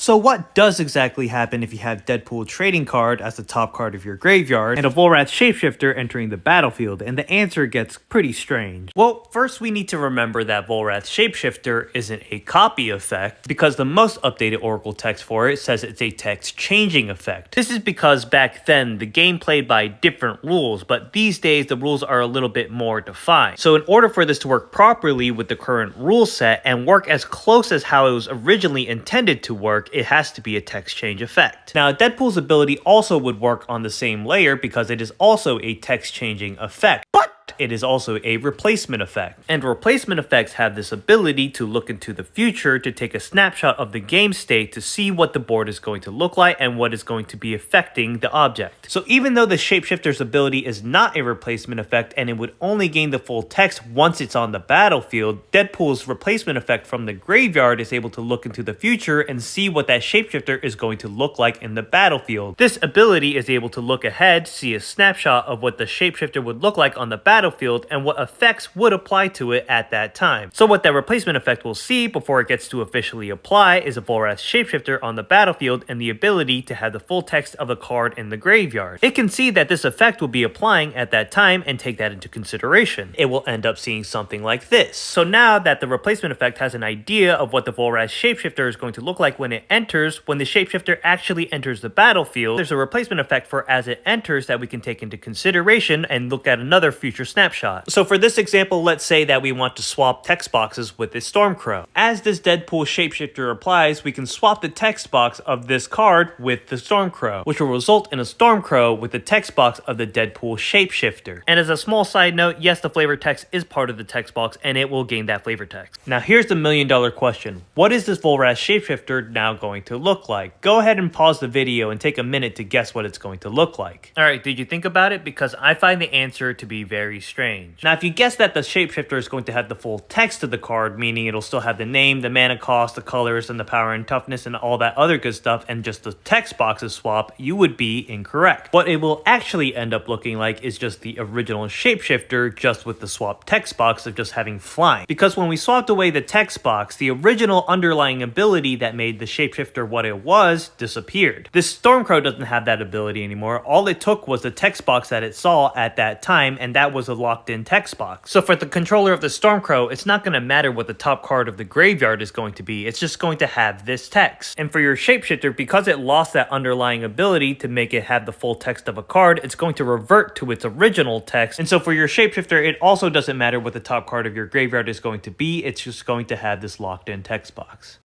So what does exactly happen if you have Deadpool trading card as the top card of your graveyard and a Volrath Shapeshifter entering the battlefield? And the answer gets pretty strange. Well, first we need to remember that Volrath Shapeshifter isn't a copy effect because the most updated Oracle text for it says it's a text changing effect. This is because back then the game played by different rules, but these days the rules are a little bit more defined. So in order for this to work properly with the current rule set and work as close as how it was originally intended to work, it has to be a text change effect. Now, Deadpool's ability also would work on the same layer because it is also a text changing effect. But it is also a replacement effect. And replacement effects have this ability to look into the future to take a snapshot of the game state to see what the board is going to look like and what is going to be affecting the object. So even though the Shapeshifter's ability is not a replacement effect and it would only gain the full text once it's on the battlefield, Deadpool's replacement effect from the graveyard is able to look into the future and see what that Shapeshifter is going to look like in the battlefield. This ability is able to look ahead, see a snapshot of what the Shapeshifter would look like on the battlefield and what effects would apply to it at that time. So what that replacement effect will see before it gets to officially apply is a Volrath Shapeshifter on the battlefield and the ability to have the full text of a card in the graveyard. It can see that this effect will be applying at that time and take that into consideration. It will end up seeing something like this. So now that the replacement effect has an idea of what the Volrath Shapeshifter is going to look like when it enters, when the Shapeshifter actually enters the battlefield, there's a replacement effect for as it enters that we can take into consideration and look at another future snapshot. So for this example, let's say that we want to swap text boxes with this Stormcrow. As this Deadpool Shapeshifter applies, we can swap the text box of this card with the Stormcrow, which will result in a Stormcrow with the text box of the Deadpool Shapeshifter. And as a small side note, yes, the flavor text is part of the text box and it will gain that flavor text. Now here's the million-dollar question. What is this Volrath Shapeshifter now going to look like? Go ahead and pause the video and take a minute to guess what it's going to look like. Alright, did you think about it? Because I find the answer to be very strange. Now if you guess that the Shapeshifter is going to have the full text of the card, meaning it'll still have the name, the mana cost, the colors, and the power and toughness, and all that other good stuff, and just the text boxes swap, you would be incorrect. What it will actually end up looking like is just the original Shapeshifter, just with the swap text box of just having flying. Because when we swapped away the text box, the original underlying ability that made the Shapeshifter what it was disappeared. This Stormcrow doesn't have that ability anymore. All it took was the text box that it saw at that time, and that was a locked-in text box. So for the controller of the Stormcrow, it's not going to matter what the top card of the graveyard is going to be. It's just going to have this text. And for your Shapeshifter, because it lost that underlying ability to make it have the full text of a card, it's going to revert to its original text. And so for your Shapeshifter, it also doesn't matter what the top card of your graveyard is going to be. It's just going to have this locked-in text box.